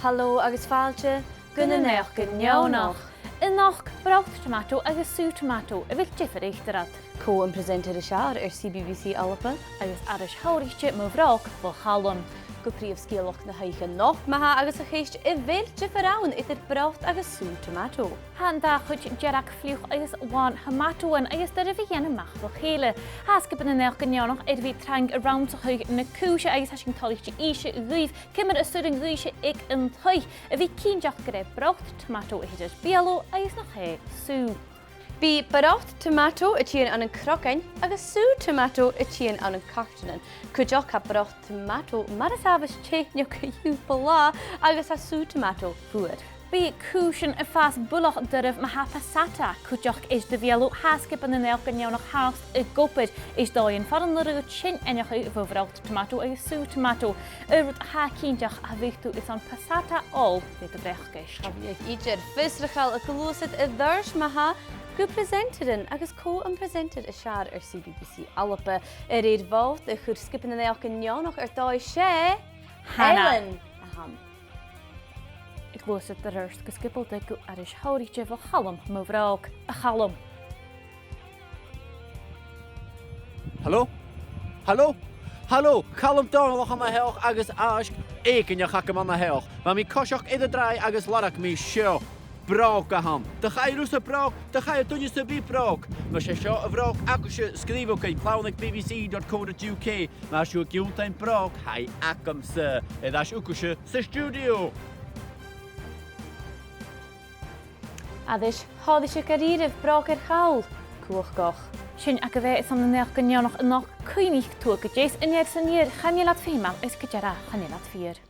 Hallo agus fáilte, gona neach go neonach. Inach braucht tomato agus sú tomato a bhfuil differ échtarad. Co an presentar a sear CBBC Alpa. Agus aris háiríte mo bhrách bhil chalam. Go príomh scéalach na haiche noch maithe agus a chéist I bhéil differán idir braucht agus sú tomato. Handa chuid dearach fliuch agus bháin tomatoin agus dar a bhí dhéanamach bhil chéile. Hascip na neach go neonach idir bhí trang around a chuig na cúise agus hasing talíte íse ghuiomh cimar a surin ghuiise ag an thuig a bhí cínteach go raibh braucht tomato idir bialo agus nach ché sú. Bí braucht tomato a tían an crocain agus sú tomato a tían an cartanan. Cuideach a braucht tomato mar is abas téneach go dúpa agus a sú tomato fuair. Bí cúsin a fás bulach duribh ma ha passata cuideach is de bhéalú hascip an na neach go neonach háast a gopid is dáin far an nuú sin aineach bh braucht tomato agus sú tomato. Urút ha cínteach a bhíchtú is an passata all bit a brechgeist. Bhíag idir fisrachal a golósid a dúirs maithe go presentarin agus có an presented a sear CBBC Alpa a réad bháit a chur skipan na neach go neonach dáid sé Helen a ham. Ik was het de rust geskippeld ik is háiríte bhil chalam mo bhrách a chalam. Hallo? Hallo? Hallo, chalam dánach am a heoch agus aisc éiceanne chacam am a heoch. Ma mi cosiach idir drai agus larach mi seo. Brák a ham. De cha rús a brák, de cha dunne sa bí brák. Ma sé seo a bhrách acuse scríbh cé plánig bbc.co.uk. Ma siú giúntain brák hai acam sa. Edas ucuse sa studio. Adis, háda sé garíirih brach ar chail cuach gach. Sin a go bheith is an na neach go neonach nach cuiníoch tú go dééis in san níir chaine leat féime is go dearach chaine leat fír.